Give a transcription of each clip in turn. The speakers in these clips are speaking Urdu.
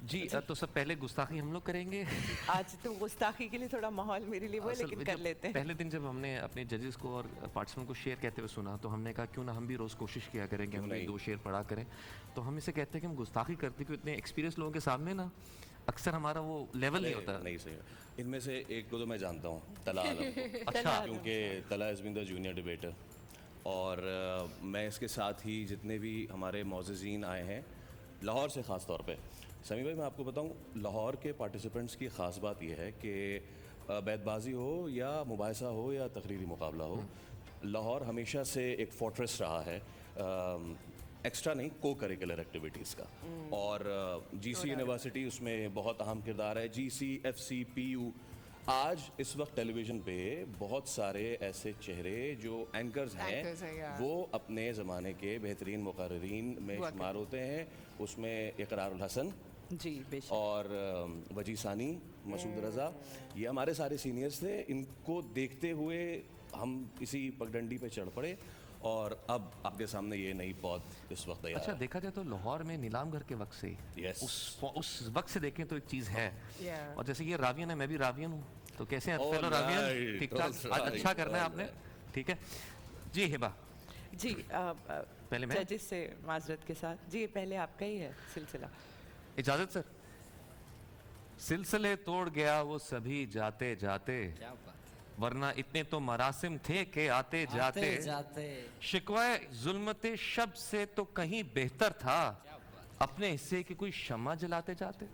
جی تو سب پہلے گستاخی ہم لوگ کریں گے. آج تو گستاخی کے لیے تھوڑا ماحول میرے لیے وہ ہے لیکن کر لیتے ہیں. پہلے دن جب ہم نے اپنے ججز کو اور پارٹیسپینٹ کو شعر کہتے ہوئے سنا تو ہم نے کہا کیوں نہ ہم بھی روز کوشش کیا کریں کہ ہم بھی 2 شعر پڑھا کریں. تو ہم اسے کہتے ہیں کہ ہم گستاخی کرتے کہ اتنے ایکسپیرینس لوگوں کے سامنے نا اکثر ہمارا وہ لیول نہیں ہوتا. نہیں صحیح. ان میں سے ایک کو تو میں جانتا ہوں, طلا عالم کو. اچھا. کیونکہ طلا از بین دا جونیئر ڈبیٹر, اور میں اس کے ساتھ ہی جتنے بھی ہمارے معززین آئے ہیں لاہور سے خاص طور پہ, سمی بھائی میں آپ کو بتاؤں لاہور کے پارٹیسپینٹس کی خاص بات یہ ہے کہ بیت بازی ہو یا مباحثہ ہو یا تقریری مقابلہ ہو, لاہور ہمیشہ سے ایک فورٹریس رہا ہے ایکسٹرا نہیں کو کریکولر ایکٹیویٹیز کا, اور جی سی یونیورسٹی اس میں بہت اہم کردار ہے. جی سی, ایف سی, پی یو. آج اس وقت ٹیلی ویژن پہ بہت سارے ایسے چہرے جو اینکرز ہیں وہ اپنے زمانے کے بہترین مقررین میں شمار ہوتے ہیں. اس میں اقرار الحسن جی اور وجی ثانی, مسعود رضا, یہ ہمارے سارے سینئرز تھے. ان کو دیکھتے ہوئے ہم اسی پگڈنڈی پہ چڑھ پڑے, اور اب آپ کے سامنے یہ نئی پود اس وقت تیار. اچھا دیکھا جائے تو لاہور میں نیلام گھر کے وقت سے اس وقت سے دیکھیں تو ایک چیز ہے, اور جیسے یہ راوین ہے, میں بھی راوین ہوں, تو کیسے ہیں فیلو راوین؟ ٹھیک ٹھاک, اچھا کرنا ہے آپ نے, ٹھیک ہے جی. ہبا جی پہلے میں ججز سے معذرت کے ساتھ, جی پہلے آپ کا ہی ہے سلسلہ. اجازت سر. سلسلے توڑ گیا وہ سبھی جاتے جاتے, ورنہ اتنے تو مراسم تھے کہ آتے جاتے, شکوائے ظلمت شب سے تو کہیں بہتر تھا اپنے حصے کی کوئی شمع جلاتے جاتے.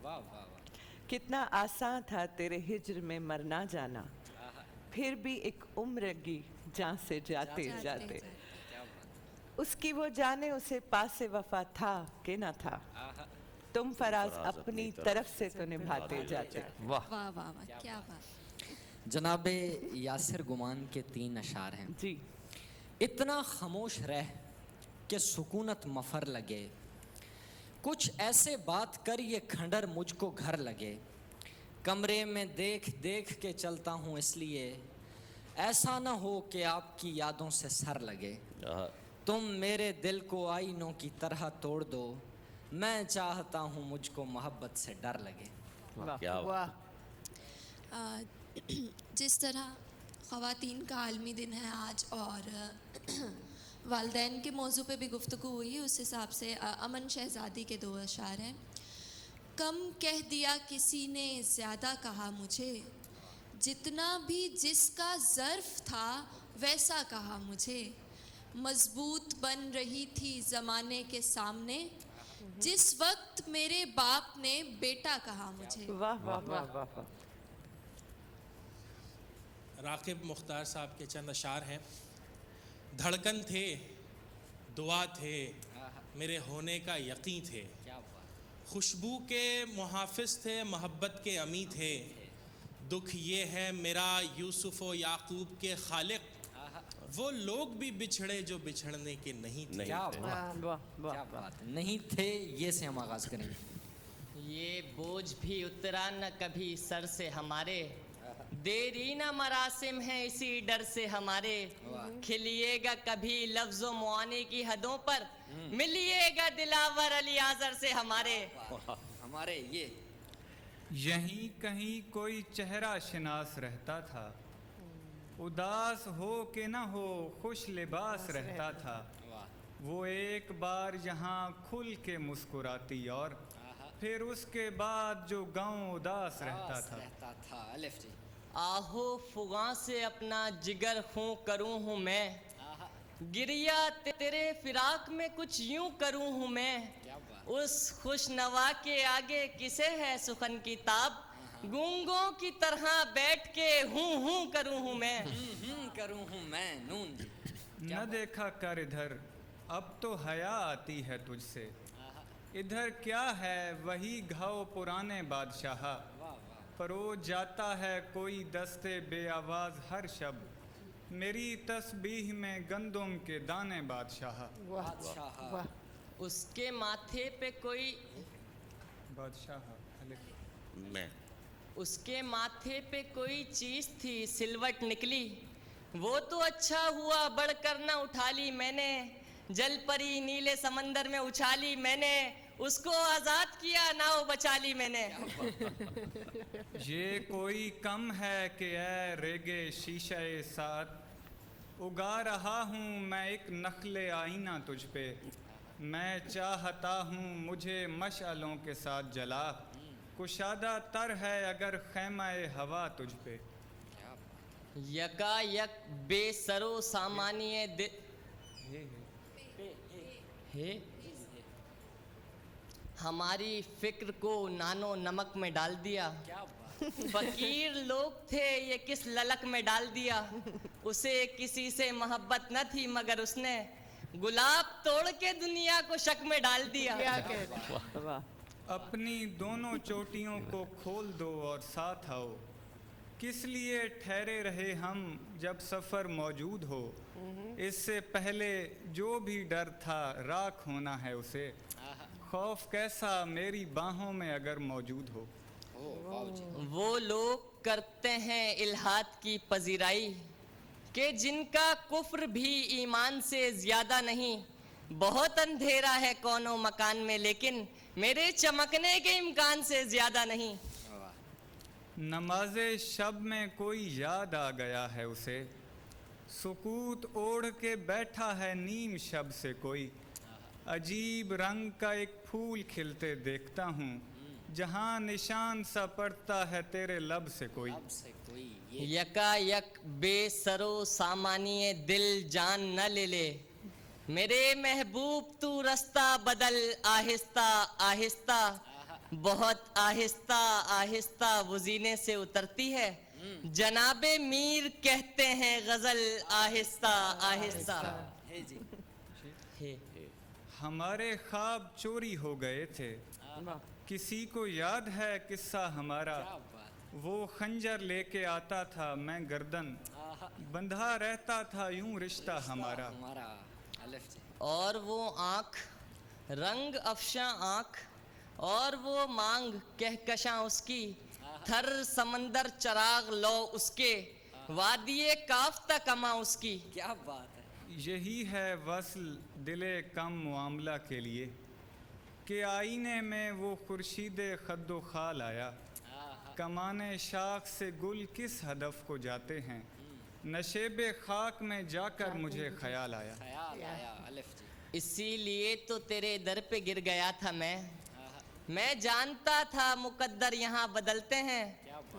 کتنا آسان تھا تیرے ہجر میں مرنا جانا, پھر بھی ایک عمر گی جان سے جاتے جاتے, اس کی وہ جانے اسے پاس وفا تھا کہ نہ تھا, تم فراز اپنی طرف سے تو نبھاتے جاتے. واہ واہ واہ واہ, کیا بات. جناب یاسر گمان کے 3 اشعار ہیں. جی. اتنا خاموش رہ کہ سکونت مفر لگے, کچھ ایسے بات کر یہ کھنڈر مجھ کو گھر لگے, کمرے میں دیکھ دیکھ کے چلتا ہوں اس لیے ایسا نہ ہو کہ آپ کی یادوں سے سر لگے, تم میرے دل کو آئینوں کی طرح توڑ دو, میں چاہتا ہوں مجھ کو محبت سے ڈر لگے. واہ. جس طرح خواتین کا عالمی دن ہے آج اور والدین کے موضوع پہ بھی گفتگو ہوئی, اس حساب سے امن شہزادی کے 2 اشعار ہیں. کم کہہ دیا کسی نے زیادہ کہا مجھے, جتنا بھی جس کا ظرف تھا ویسا کہا مجھے, مضبوط بن رہی تھی زمانے کے سامنے جس وقت میرے باپ نے بیٹا کہا مجھے. واہ واہ واہ واہ. راقب مختار صاحب کے چند اشعار ہیں. دھڑکن تھے, دعا تھے, میرے ہونے کا یقین تھے, خوشبو کے محافظ تھے, محبت کے امی تھے, دکھ یہ ہے میرا یوسف و یعقوب کے خالق, وہ لوگ بھی بچھڑے جو بچھڑنے کے نہیں تھے. کیا بات, نہیں تھے, یہ سے ہم آغاز کریں گے. یہ بوجھ بھی اترا نہ کبھی سر سے ہمارے, دیرینہ مراسم ہیں اسی ڈر سے ہمارے, کھلیے گا کبھی لفظ و معانی کی حدوں پر, ملیے گا دلاور علی آذر سے ہمارے. ہمارے یہ یہیں کہیں کوئی چہرہ شناس رہتا تھا, اداس ہو کہ نہ ہو خوش لباس رہتا تھا, وہ ایک بار یہاں کھل کے مسکراتی اور پھر اس کے بعد جو گاؤں اداس رہتا تھا. الف جی. آہو فغاں سے اپنا جگر خوں کروں ہوں میں, گریا تیرے فراق میں کچھ یوں کروں ہوں میں, اس خوش نوا کے آگے کسے ہے سخن کی تاب, گونگوں کی طرح بیٹھ کے ہوں کروں ہوں میں. کروں ہوں میں نون جی. نہ دیکھا کر ادھر اب تو حیا آتی ہے تجھ سے, ادھر کیا ہے وہی گھاؤ پرانے بادشاہ, پرو جاتا ہے کوئی دستے بے آواز ہر شب, میری تسبیح میں گندم کے دانے بادشاہ. اس کے ماتھے پہ کوئی بادشاہ میں اس کے ماتھے پہ کوئی چیز تھی سلوٹ نکلی, وہ تو اچھا ہوا بڑھ کر نہ اٹھا لی میں نے, جل پری نیلے سمندر میں اچھالی میں نے, اس کو آزاد کیا نہ وہ بچا لی میں نے. یہ کوئی کم ہے کہ اے ریگے شیشہ ساتھ اگا رہا ہوں میں ایک نخل آئینہ تجھ پہ. میں چاہتا ہوں مجھے مشعلوں کے ساتھ جلا. کشادہ تر ہے اگر خیمہ ہوا تجھ پہ. یکا یک بے سرو سامانی ہماری فکر کو نانو نمک میں ڈال دیا. فقیر لوگ تھے یہ کس للک میں ڈال دیا. اسے کسی سے محبت نہ تھی مگر اس نے گلاب توڑ کے دنیا کو شک میں ڈال دیا. اپنی دونوں چوٹیوں کو کھول دو اور ساتھ آؤ. کس لیے ٹھہرے رہے ہم جب سفر موجود ہو. اس سے پہلے جو بھی ڈر تھا راکھ ہونا ہے اسے. خوف کیسا میری باہوں میں اگر موجود ہو. وہ لوگ کرتے ہیں الہاد کی پذیرائی کہ جن کا کفر بھی ایمان سے زیادہ نہیں. بہت اندھیرا ہے کون و مکان میں لیکن میرے چمکنے کے امکان سے زیادہ نہیں. نماز شب میں کوئی یاد آ گیا ہے اسے. سکوت اوڑھ کے بیٹھا ہے نیم شب سے کوئی. عجیب رنگ کا ایک پھول کھلتے دیکھتا ہوں جہاں نشان سا پڑتا ہے تیرے لب سے کوئی. یکا یک بے سرو سامانی دل جان نہ لے لے. میرے محبوب تو رستہ بدل آہستہ آہستہ. بہت آہستہ آہستہ وہ زینے سے اترتی ہے. جناب میر کہتے ہیں غزل آہستہ آہستہ. ہمارے خواب چوری ہو گئے تھے. کسی کو یاد ہے قصہ ہمارا. وہ خنجر لے کے آتا تھا میں گردن بندھا رہتا تھا یوں رشتہ ہمارا. اور وہ آنکھ رنگ افشاں آنکھ اور وہ مانگ کہکشاں اس کی. تھر سمندر چراغ لو اس کے وادی کاف تک کما اس کی. کیا بات ہے. یہی ہے وصل دل کم معاملہ کے لیے کہ آئینے میں وہ خورشید خد و خال آیا. کمانے شاخ سے گل کس ہدف کو جاتے ہیں. نشیب خاک میں جا کر مجھے خیال آیا. اسی لیے تو تیرے در پہ گر گیا تھا میں جانتا تھا مقدر یہاں بدلتے ہیں.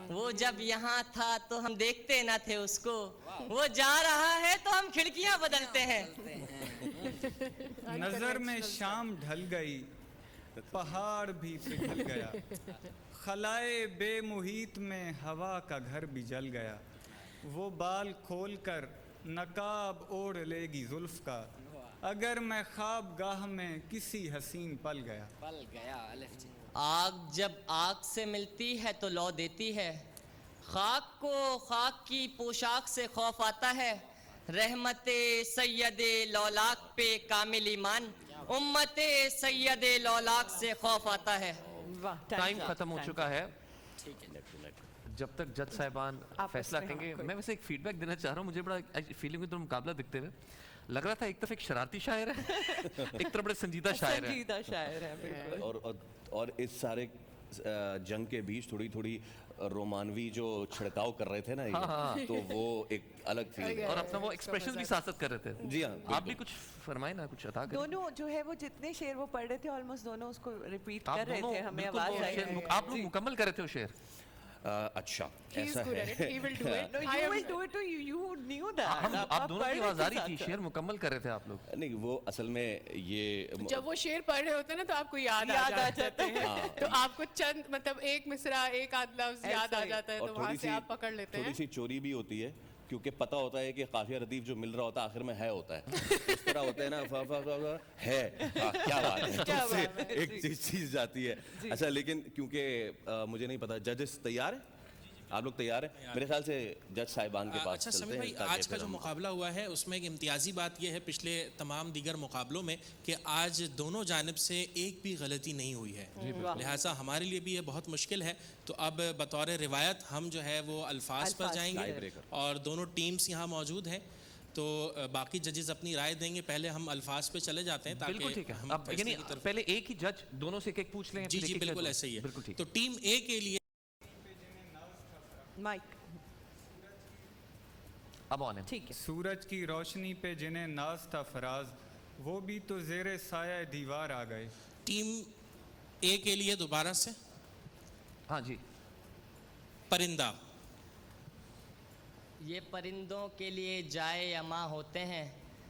وہ جب یہاں تھا تو ہم دیکھتے نہ تھے اس کو. وہ جا رہا ہے تو ہم کھڑکیاں بدلتے ہیں. نظر میں شام ڈھل گئی پہاڑ بھی پگھل گیا. خلائے بے محیط میں ہوا کا گھر بھی جل گیا. وہ بال کھول کر نقاب اوڑھ لے گی زلف کا اگر میں خواب گاہ میں کسی حسین پل گیا. آگ جب آگ سے ملتی ہے تو لو دیتی ہے. خاک کو خاک کی پوشاک سے خوف آتا ہے. رحمت سید لولاک پہ کامل ایمان. امت سید لولاک سے خوف آتا ہے. ٹائم ختم ہو چکا ہے. جب تک جج صاحبان فیصلہ کریں گے میں ویسے ایک فیڈ بیک دینا چاہ رہا ہوں. مجھے بڑا فیلنگ میں مقابلہ دکھتے ہوئے لگ رہا تھا ایک طرف ایک شرارتی شاعر ہے ایک طرف بڑے سنجیدہ شاعر ہے. اور اس سارے جنگ کے بیچ تھوڑی تھوڑی رومانوی جو چھڑکاؤ کر رہے تھے نا تو وہ ایک الگ فیلنگ اور اپنا وہ ایکسپریشن بھی ساتھ کر رہے تھے. جی ہاں آپ بھی کچھ فرمائیں نا کچھ عطا کریں. دونوں جو ہے وہ جتنے شعر وہ پڑھ رہے تھے آلموسٹ دونوں اس کو ریپیٹ کر رہے تھے. ہمیں آواز آئی. آپ لوگ مکمل کر رہے تھے وہ شعر. اچھا ایسا ہے. آپ دونوں کی آواز آ رہی تھی شعر مکمل کر رہے تھے آپ لوگ. نہیں وہ اصل میں یہ جب وہ شعر پڑھ رہے ہوتے ہیں نا تو آپ کو یاد آ جاتے ہیں. تو آپ کو چند مطلب ایک مصرع ایک آدھ لفظ یاد آ جاتا ہے تو وہاں سے آپ پکڑ لیتے ہیں. تھوڑی سی چوری بھی ہوتی ہے کیونکہ پتہ ہوتا ہے کہ قافیہ ردیف جو مل رہا ہوتا ہے آخر میں ہے ہوتا ہے. اس طرح ہوتا ہے نا ہے کیا بات ہے ایک چیز جاتی ہے. اچھا لیکن کیونکہ مجھے نہیں پتا ججز تیار ہیں آپ لوگ تیار ہیں میرے خیال سے جج صاحبان کے پاس اچھا سمیع بھائی آج کا جو مقابلہ ہوا ہے اس میں ایک امتیازی بات یہ ہے پچھلے تمام دیگر مقابلوں میں کہ آج دونوں جانب سے ایک بھی غلطی نہیں ہوئی ہے. لہٰذا ہمارے لیے بھی یہ بہت مشکل ہے. تو اب بطور روایت ہم جو ہے وہ الفاظ پر جائیں گے اور دونوں ٹیمز یہاں موجود ہیں. تو باقی ججز اپنی رائے دیں گے. پہلے ہم الفاظ پہ چلے جاتے ہیں بالکل ٹھیک ہے. تاکہ ہم اب فیصلے یعنی کی طرف. پہلے ایک ہی جج دونوں سے ایک ایک پوچھ لیں. جی پھر جی ایک ایک بالکل جج. ایسا ہی ہے. بالکل ٹھیک. تو ٹیم اے کے لیے مائک اب آن ہے. ٹھیک ہے. سورج کی روشنی پہ جنہیں ناز تھا فراز، وہ بھی تو زیر سایہ دیوار آ گئے. ٹیم اے کے لیے دوبارہ سے ہاں جی. پرندہ. یہ پرندوں کے لیے جائے یا ماں ہوتے ہیں،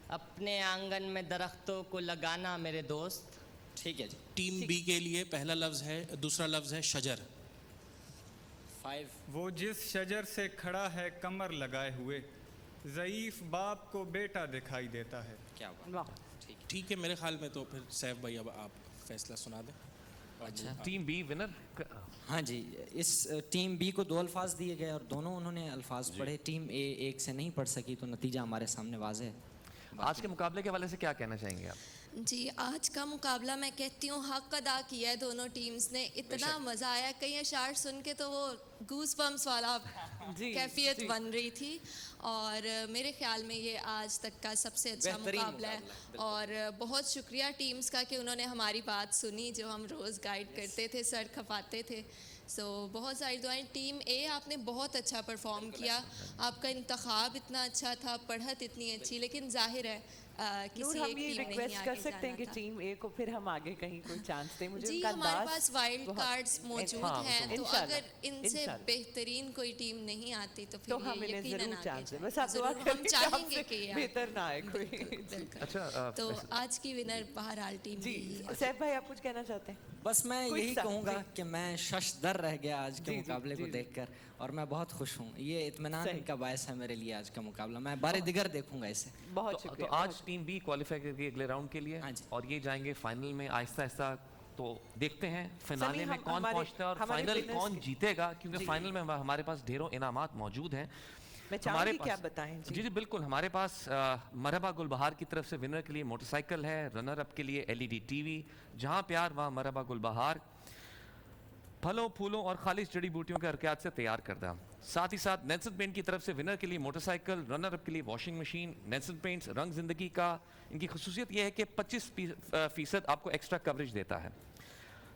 اپنے آنگن میں درختوں کو لگانا میرے دوست. ٹھیک ہے جی. ٹیم بی کے لیے پہلا لفظ ہے، دوسرا لفظ ہے شجر. 5. وہ جس شجر سے کھڑا ہے کمر لگائے ہوئے، ضعیف باپ کو بیٹا دکھائی دیتا ہے. کیا بات. واہ. ٹھیک ہے میرے خیال میں تو پھر سیف بھائی اب آپ فیصلہ سنا دیں. اچھا. Team B winner. ہاں جی، اس ٹیم بی کو 2 الفاظ دیے گئے اور دونوں انہوں نے الفاظ پڑھے. ٹیم اے ایک سے نہیں پڑھ سکی تو نتیجہ ہمارے سامنے واضح ہے. آج کے مقابلے کے حوالے سے کیا کہنا چاہیں گے آپ؟ جی آج کا مقابلہ میں کہتی ہوں حق ادا کیا ہے دونوں ٹیمز نے. اتنا مزہ آیا، کئی اشعار سن کے تو وہ گوز بمپس والا کیفیت بن رہی تھی. اور میرے خیال میں یہ آج تک کا سب سے اچھا مقابلہ ہے. اور بہت شکریہ ٹیمز کا کہ انہوں نے ہماری بات سنی جو ہم روز گائیڈ کرتے تھے، سر کھپاتے تھے. سو بہت ساری دعائیں. ٹیم اے آپ نے بہت اچھا پرفارم کیا، آپ کا انتخاب اتنا اچھا تھا، پڑھت اتنی اچھی، لیکن ظاہر ہے نور کسی ہم ایک یہ ٹیم نے ہی ریکویسٹ کر آگے سکتے ہیں جانا کہ تھا. ٹیم اے کو پھر ہم آگے کہیں کوئی چانس دیں. مجھے جی ان کا ہمارے انداز پاس وائلڈ بہت- کارڈز موجود ہاں، ہیں، تو انشاءاللہ، اگر ان سے انشاءاللہ. بہترین کوئی ٹیم نہیں آتی تو تو پھر ہم یہ انہیں یقیناً ضرور آگے چانس دیں. جائیں. بس آپ دعا ضرور کریں ہم کہ چاہیں آپ گے سے کہ یہ بہتر نہ آئے کوئی. بالکل. اچھا تو آج کی ونر بہرحال ٹیم جی بی ہے. سیف بھائی آپ کچھ کہنا چاہتے ہیں؟ بس میں کوئی یہی سا- کہوں گا جی. کہ میں شش در رہ گیا آج کے جی، جی، مقابلے کو جی، دیکھ کر، اور میں بہت خوش ہوں. یہ اطمینان صحیح. کا باعث ہے میرے لیے آج کا مقابلہ. میں بار دیگر دیکھوں گا اسے. بہت تو شکریہ. آج ٹیم بی کوالیفائی کر گئی اگلے راؤنڈ کے لیے ہاں جی. اور یہ جائیں گے فائنل میں آہستہ آہستہ. تو دیکھتے ہیں فائنل سمی، میں کون ہمارے- پہنچتا ہے اور ہمارے فائنل winners کون کے- جیتے گا، کیونکہ جی. فائنل میں ہمارے پاس ڈھیروں انعامات موجود ہیں. میں چاہوں گی کیا بتائیں. جی جی بالکل. ہمارے پاس مرحبا گلبہار کی طرف سے ونر کے لیے موٹر سائیکل ہے، رنر اپ کے لیے LED ٹی وی. جہاں پیار وہاں مرحبا گلبہار، پھلوں پھولوں اور خالص جڑی بوٹیوں کے حرکات سے تیار کردہ. ساتھ ہی ساتھ نیلسن پینٹ کی طرف سے ونر کے لیے موٹر سائیکل، رنر اپ کے لیے واشنگ مشین. نیلسن پینٹس رنگ زندگی کا، ان کی خصوصیت یہ ہے کہ 25% آپ کو ایکسٹرا کوریج دیتا ہے.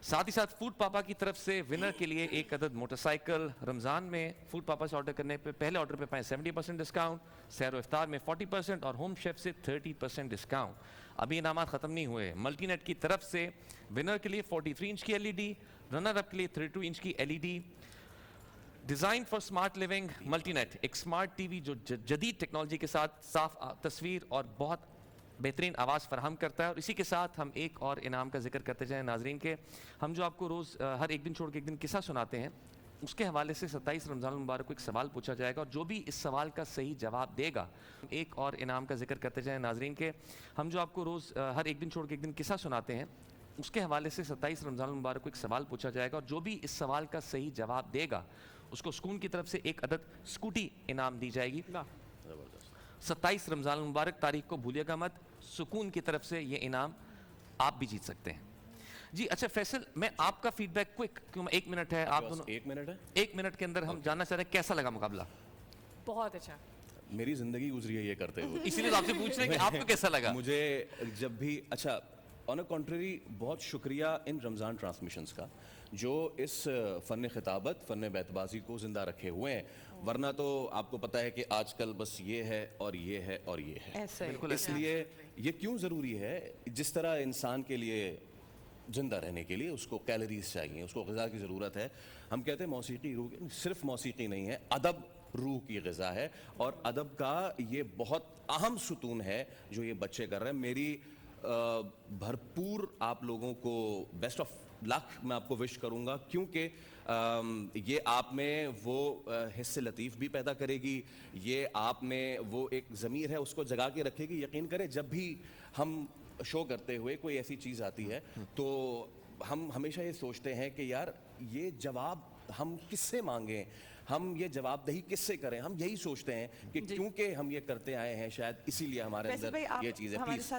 ساتھ ہی ساتھ فوڈ پاپا کی طرف سے ونر کے لیے 1 عدد موٹر سائیکل. رمضان میں فوڈ پاپا سے آرڈر کرنے پہ پہلے آرڈر پہ پائیں 70% ڈسکاؤنٹ، سحر و افطار میں 40% اور ہوم شیف سے 30% ڈسکاؤنٹ. ابھی انعامات ختم نہیں ہوئے. ملٹی نیٹ کی طرف سے ونر کے لیے 43 انچ کی LED، رنر اپ کے لیے 32 انچ کی LED. Design for smart living multi net, ایک اسمارٹ ٹی وی جو جدید ٹیکنالوجی کے ساتھ صاف تصویر اور بہت بہترین آواز فراہم کرتا ہے. اور اسی کے ساتھ ہم ایک اور انعام کا ذکر کرتے جائیں ناظرین کے. ہم جو آپ کو روز ہر ایک دن چھوڑ کے ایک دن قصہ سناتے ہیں، اس کے حوالے سے 27 رمضان المبارک کو ایک سوال پوچھا جائے گا، اور جو بھی اس سوال کا صحیح جواب دے گا، ایک اور انعام کا ذکر کرتے جائیں ناظرین کے. ہم جو آپ کو روز ہر ایک دن چھوڑ کے ایک دن قصہ سناتے ہیں، اس کے حوالے سے 27 رمضان المبارک کو ایک سوال پوچھا جائے گا، اور جو بھی اس سوال کا صحیح جواب دے گا اس کو سکون کی طرف سے 1 عدد اسکوٹی انعام دی جائے گی. 27 رمضان المبارک تاریخ کو بھولیے گا مت. سکون کی طرف سے یہ انعام آپ بھی جیت سکتے ہیں. جی اچھا فیصل، میں آپ کا فیڈ بیک کوئک، کیوں 1 منٹ ہے آپ دونوں، 1 منٹ ہے. 1 منٹ کے اندر ہم جاننا چاہ رہے ہیں کیسا لگا مقابلہ. بہت اچھا. میری زندگی گزری ہے یہ کرتے ہوئے. اسی لیے تو آپ سے پوچھ رہے ہیں کہ آپ کو کیسا لگا. مجھے جب بھی اچھا آن اے کنٹری بہت شکریہ ان رمضان ٹرانسمیشنز کا جو اس فن خطابت، فن بیت بازی کو زندہ رکھے ہوئے ہیں. ورنہ تو آپ کو پتہ ہے کہ آج کل بس یہ ہے اور یہ ہے اور یہ ہے. ایسا ہی. اس لیے یہ کیوں ضروری ہے، جس طرح انسان کے لیے زندہ رہنے کے لیے اس کو کیلریز چاہیے، اس کو غذا کی ضرورت ہے. ہم کہتے ہیں موسیقی روح کی، صرف موسیقی نہیں ہے، ادب روح کی غذا ہے. اور ادب کا یہ بہت اہم ستون ہے جو یہ بچے کر رہے ہیں. میری بھرپور آپ لوگوں کو بیسٹ آف لک میں آپ کو وش کروں گا، کیونکہ یہ آپ میں وہ حس لطیف بھی پیدا کرے گی، یہ آپ میں وہ ایک ضمیر ہے اس کو جگا کے رکھے گی. یقین کریں جب بھی ہم شو کرتے ہوئے کوئی ایسی چیز آتی ہے تو ہم ہمیشہ یہ سوچتے ہیں کہ یار یہ جواب ہم کس سے مانگیں، ہم یہ جواب دہی کس سے کریں. ہم یہی سوچتے ہیں کہ کیونکہ ہم یہ کرتے آئے ہیں شاید اسی لیے ہمارے اندر یہ چیز ہے. ہمارے پلیز ساتھ